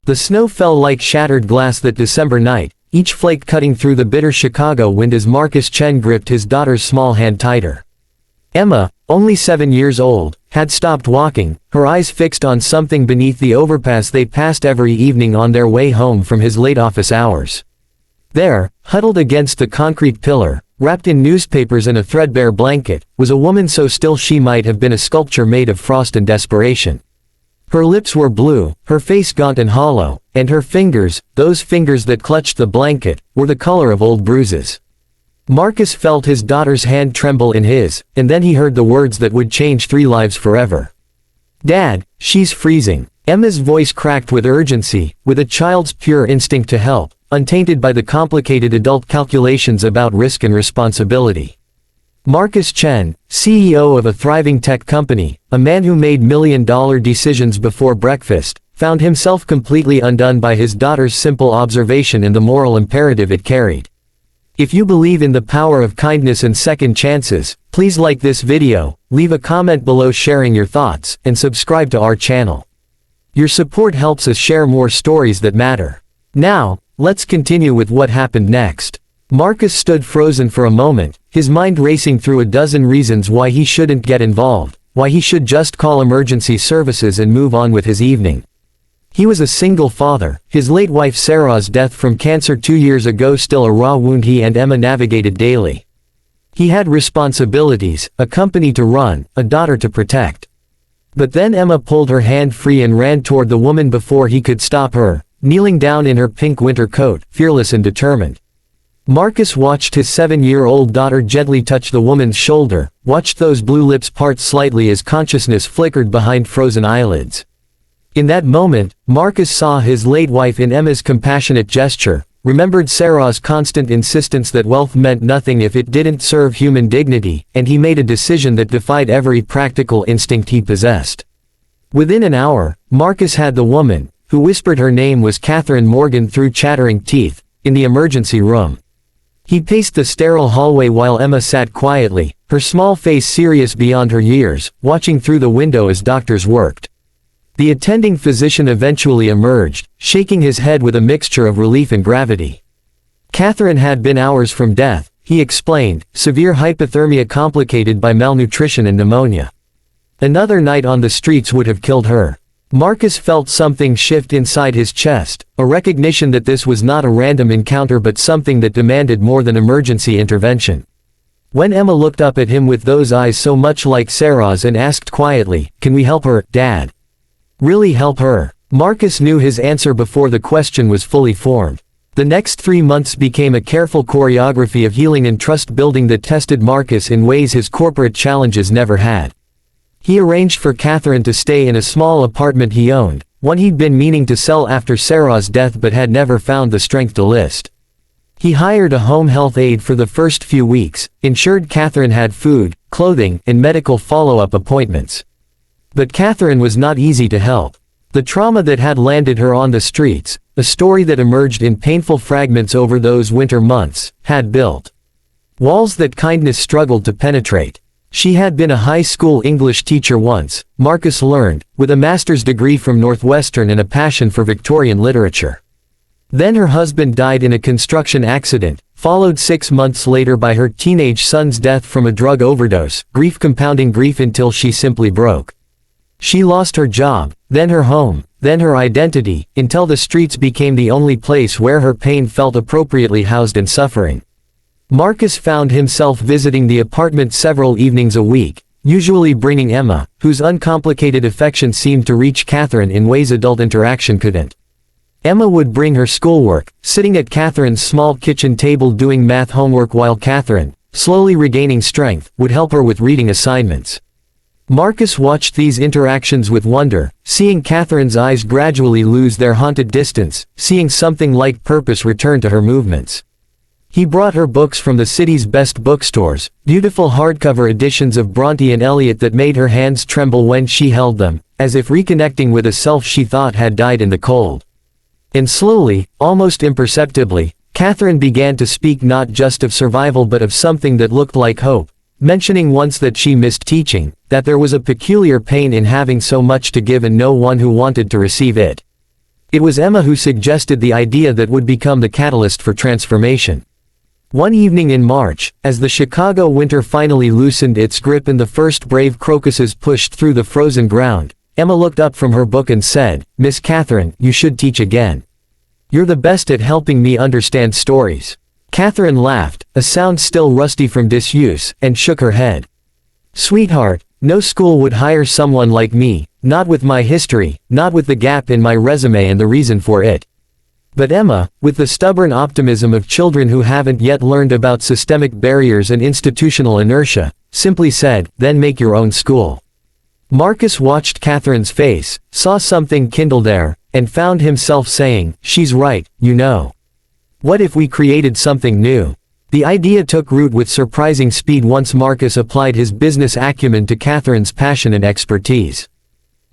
The snow fell like shattered glass that December night, each flake cutting through the bitter Chicago wind as Marcus Chen gripped his daughter's small hand tighter. Emma, only 7 years old, had stopped walking, her eyes fixed on something beneath the overpass they passed every evening on their way home from his late office hours. There, huddled against the concrete pillar, wrapped in newspapers and a threadbare blanket, was a woman so still she might have been a sculpture made of frost and desperation. Her lips were blue, her face gaunt and hollow, and her fingers, those fingers that clutched the blanket, were the color of old bruises. Marcus felt his daughter's hand tremble in his, and then he heard the words that would change 3 lives forever. "Dad, she's freezing." Emma's voice cracked with urgency, with a child's pure instinct to help, untainted by the complicated adult calculations about risk and responsibility. Marcus Chen, CEO of a thriving tech company, a man who made million-dollar decisions before breakfast, found himself completely undone by his daughter's simple observation and the moral imperative it carried. If you believe in the power of kindness and second chances, please like this video, leave a comment below sharing your thoughts, and subscribe to our channel. Your support helps us share more stories that matter. Now, let's continue with what happened next. Marcus stood frozen for a moment, his mind racing through a dozen reasons why he shouldn't get involved, why he should just call emergency services and move on with his evening. He was a single father, his late wife Sarah's death from cancer 2 years ago still a raw wound he and Emma navigated daily. He had responsibilities, a company to run, a daughter to protect. But then Emma pulled her hand free and ran toward the woman before he could stop her, kneeling down in her pink winter coat, fearless and determined. Marcus watched his 7-year-old daughter gently touch the woman's shoulder, watched those blue lips part slightly as consciousness flickered behind frozen eyelids. In that moment, Marcus saw his late wife in Emma's compassionate gesture, remembered Sarah's constant insistence that wealth meant nothing if it didn't serve human dignity, and he made a decision that defied every practical instinct he possessed. Within an hour, Marcus had the woman, who whispered her name was Catherine Morgan through chattering teeth, in the emergency room. He paced the sterile hallway while Emma sat quietly, her small face serious beyond her years, watching through the window as doctors worked. The attending physician eventually emerged, shaking his head with a mixture of relief and gravity. Catherine had been hours from death, he explained, severe hypothermia complicated by malnutrition and pneumonia. Another night on the streets would have killed her. Marcus felt something shift inside his chest, a recognition that this was not a random encounter but something that demanded more than emergency intervention. When Emma looked up at him with those eyes so much like Sarah's and asked quietly, "Can we help her, Dad?" Really help her? Marcus knew his answer before the question was fully formed. The next 3 months became a careful choreography of healing and trust building that tested Marcus in ways his corporate challenges never had. He arranged for Catherine to stay in a small apartment he owned, one he'd been meaning to sell after Sarah's death but had never found the strength to list. He hired a home health aide for the first few weeks, ensured Catherine had food, clothing, and medical follow-up appointments. But Catherine was not easy to help. The trauma that had landed her on the streets, a story that emerged in painful fragments over those winter months, had built walls that kindness struggled to penetrate. She had been a high school English teacher once, Marcus learned, with a master's degree from Northwestern and a passion for Victorian literature. Then her husband died in a construction accident, followed 6 months later by her teenage son's death from a drug overdose, grief compounding grief until she simply broke. She lost her job, then her home, then her identity, until the streets became the only place where her pain felt appropriately housed and suffering. Marcus found himself visiting the apartment several evenings a week, usually bringing Emma, whose uncomplicated affection seemed to reach Catherine in ways adult interaction couldn't. Emma would bring her schoolwork, sitting at Catherine's small kitchen table doing math homework while Catherine, slowly regaining strength, would help her with reading assignments. Marcus watched these interactions with wonder, seeing Catherine's eyes gradually lose their haunted distance, seeing something like purpose return to her movements. He brought her books from the city's best bookstores, beautiful hardcover editions of Bronte and Eliot that made her hands tremble when she held them, as if reconnecting with a self she thought had died in the cold. And slowly, almost imperceptibly, Catherine began to speak not just of survival but of something that looked like hope, mentioning once that she missed teaching, that there was a peculiar pain in having so much to give and no one who wanted to receive it. It was Emma who suggested the idea that would become the catalyst for transformation. One evening in March, as the Chicago winter finally loosened its grip and the first brave crocuses pushed through the frozen ground, Emma looked up from her book and said, "Miss Catherine, you should teach again. You're the best at helping me understand stories." Catherine laughed, a sound still rusty from disuse, and shook her head. "Sweetheart, no school would hire someone like me, not with my history, not with the gap in my resume and the reason for it." But Emma, with the stubborn optimism of children who haven't yet learned about systemic barriers and institutional inertia, simply said, "Then make your own school." Marcus watched Catherine's face, saw something kindle there, and found himself saying, "She's right, you know. What if we created something new?" The idea took root with surprising speed once Marcus applied his business acumen to Catherine's passion and expertise.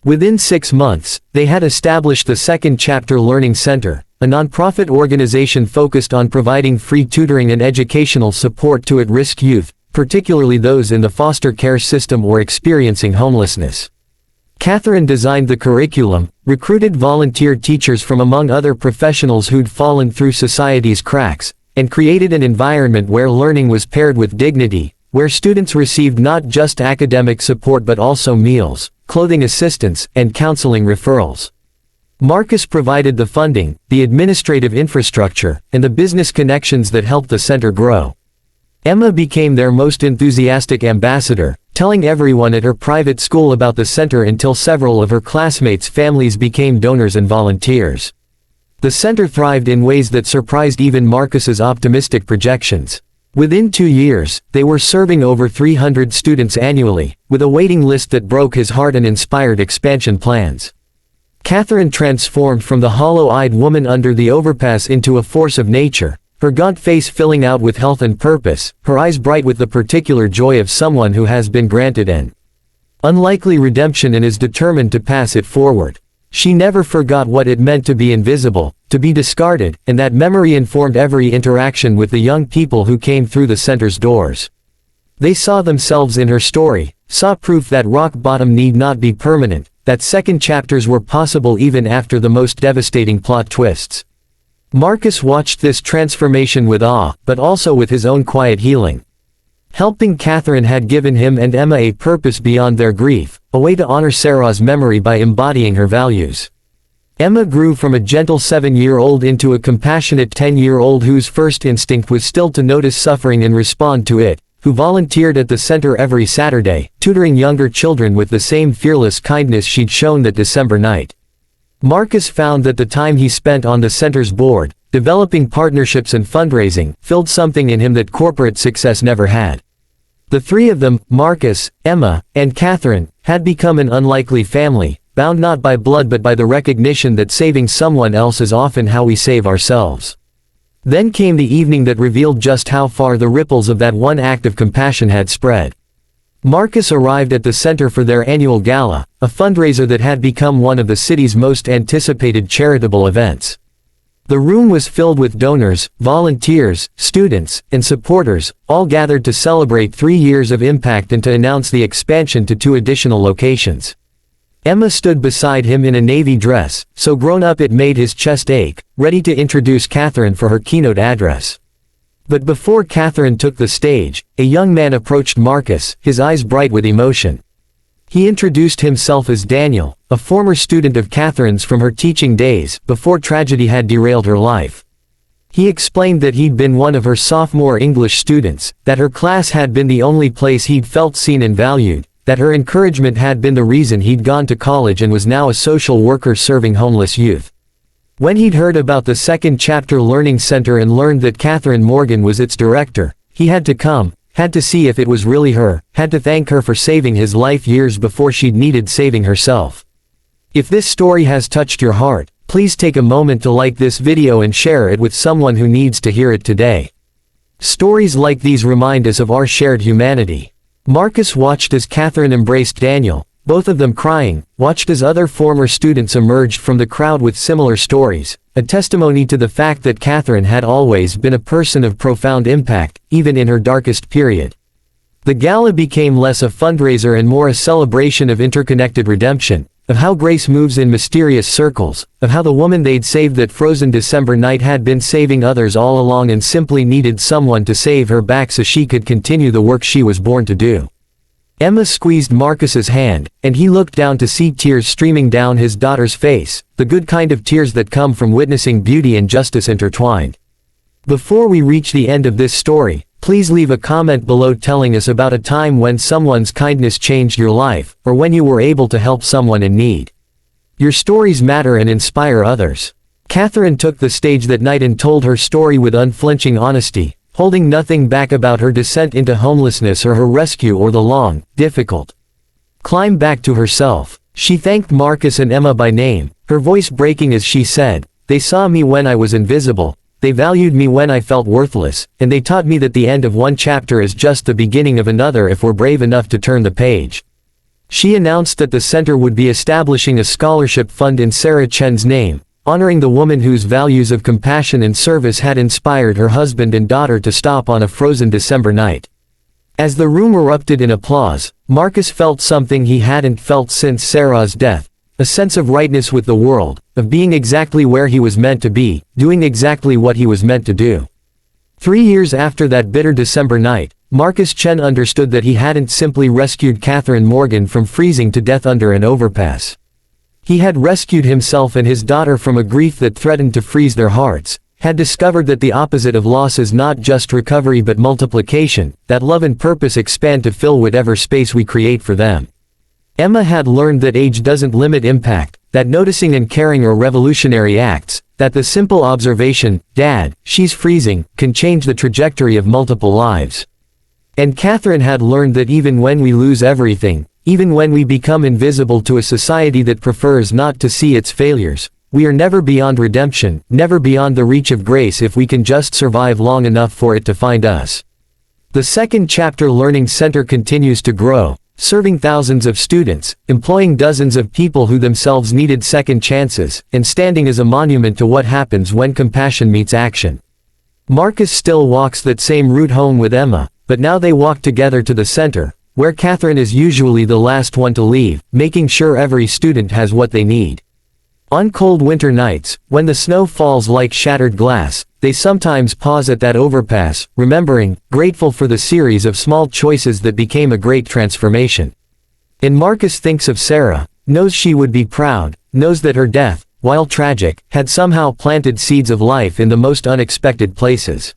Within 6 months, they had established the Second Chapter Learning Center, a nonprofit organization focused on providing free tutoring and educational support to at-risk youth, particularly those in the foster care system or experiencing homelessness. Catherine designed the curriculum, recruited volunteer teachers from among other professionals who'd fallen through society's cracks, and created an environment where learning was paired with dignity, where students received not just academic support but also meals, clothing assistance, and counseling referrals. Marcus provided the funding, the administrative infrastructure, and the business connections that helped the center grow. Emma became their most enthusiastic ambassador, telling everyone at her private school about the center until several of her classmates' families became donors and volunteers. The center thrived in ways that surprised even Marcus's optimistic projections. Within 2 years, they were serving over 300 students annually, with a waiting list that broke his heart and inspired expansion plans. Catherine transformed from the hollow-eyed woman under the overpass into a force of nature, her gaunt face filling out with health and purpose, her eyes bright with the particular joy of someone who has been granted an unlikely redemption and is determined to pass it forward. She never forgot what it meant to be invisible, to be discarded, and that memory informed every interaction with the young people who came through the center's doors. They saw themselves in her story, saw proof that rock bottom need not be permanent, that second chapters were possible even after the most devastating plot twists. Marcus watched this transformation with awe, but also with his own quiet healing. Helping Catherine had given him and Emma a purpose beyond their grief, a way to honor Sarah's memory by embodying her values. Emma grew from a gentle 7-year-old into a compassionate 10-year-old whose first instinct was still to notice suffering and respond to it, who volunteered at the center every Saturday, tutoring younger children with the same fearless kindness she'd shown that December night. Marcus found that the time he spent on the center's board, developing partnerships and fundraising, filled something in him that corporate success never had. The three of them, Marcus, Emma, and Catherine, had become an unlikely family, bound not by blood but by the recognition that saving someone else is often how we save ourselves. Then came the evening that revealed just how far the ripples of that one act of compassion had spread. Marcus arrived at the center for their annual gala, a fundraiser that had become one of the city's most anticipated charitable events. The room was filled with donors, volunteers, students, and supporters, all gathered to celebrate 3 years of impact and to announce the expansion to 2 additional locations. Emma stood beside him in a navy dress, so grown up it made his chest ache, ready to introduce Catherine for her keynote address. But before Catherine took the stage, a young man approached Marcus, his eyes bright with emotion. He introduced himself as Daniel, a former student of Catherine's from her teaching days, before tragedy had derailed her life. He explained that he'd been one of her sophomore English students, that her class had been the only place he'd felt seen and valued, that her encouragement had been the reason he'd gone to college and was now a social worker serving homeless youth. When he'd heard about the Second Chapter Learning Center and learned that Catherine Morgan was its director, he had to come, had to see if it was really her, had to thank her for saving his life years before she'd needed saving herself. If this story has touched your heart, please take a moment to like this video and share it with someone who needs to hear it today. Stories like these remind us of our shared humanity. Marcus watched as Catherine embraced Daniel, both of them crying, watched as other former students emerged from the crowd with similar stories, a testimony to the fact that Catherine had always been a person of profound impact, even in her darkest period. The gala became less a fundraiser and more a celebration of interconnected redemption, of how Grace moves in mysterious circles, of how the woman they'd saved that frozen December night had been saving others all along and simply needed someone to save her back so she could continue the work she was born to do. Emma squeezed Marcus's hand, and he looked down to see tears streaming down his daughter's face, the good kind of tears that come from witnessing beauty and justice intertwined. Before we reach the end of this story, please leave a comment below telling us about a time when someone's kindness changed your life, or when you were able to help someone in need. Your stories matter and inspire others. Catherine took the stage that night and told her story with unflinching honesty, holding nothing back about her descent into homelessness or her rescue or the long, difficult climb back to herself. She thanked Marcus and Emma by name, her voice breaking as she said, "They saw me when I was invisible. They valued me when I felt worthless, and they taught me that the end of one chapter is just the beginning of another if we're brave enough to turn the page." She announced that the center would be establishing a scholarship fund in Sarah Chen's name, honoring the woman whose values of compassion and service had inspired her husband and daughter to stop on a frozen December night. As the room erupted in applause, Marcus felt something he hadn't felt since Sarah's death, a sense of rightness with the world, of being exactly where he was meant to be, doing exactly what he was meant to do. 3 years after that bitter December night, Marcus Chen understood that he hadn't simply rescued Catherine Morgan from freezing to death under an overpass. He had rescued himself and his daughter from a grief that threatened to freeze their hearts, had discovered that the opposite of loss is not just recovery but multiplication, that love and purpose expand to fill whatever space we create for them. Emma had learned that age doesn't limit impact, that noticing and caring are revolutionary acts, that the simple observation, "Dad, she's freezing," can change the trajectory of multiple lives. And Catherine had learned that even when we lose everything, even when we become invisible to a society that prefers not to see its failures, we are never beyond redemption, never beyond the reach of grace if we can just survive long enough for it to find us. The second chapter Learning Center continues to grow, serving thousands of students, employing dozens of people who themselves needed second chances, and standing as a monument to what happens when compassion meets action. Marcus still walks that same route home with Emma, but now they walk together to the center, where Catherine is usually the last one to leave, making sure every student has what they need. On cold winter nights, when the snow falls like shattered glass, they sometimes pause at that overpass, remembering, grateful for the series of small choices that became a great transformation. And Marcus thinks of Sarah, knows she would be proud, knows that her death, while tragic, had somehow planted seeds of life in the most unexpected places.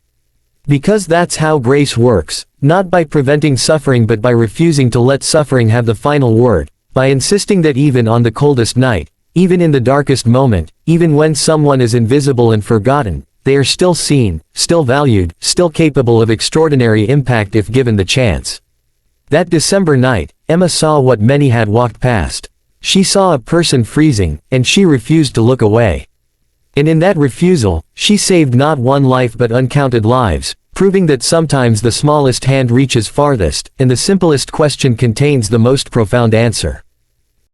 Because that's how grace works, not by preventing suffering but by refusing to let suffering have the final word, by insisting that even on the coldest night, even in the darkest moment, even when someone is invisible and forgotten, they are still seen, still valued, still capable of extraordinary impact if given the chance. That December night, Emma saw what many had walked past. She saw a person freezing, and she refused to look away. And in that refusal, she saved not one life but uncounted lives, proving that sometimes the smallest hand reaches farthest, and the simplest question contains the most profound answer.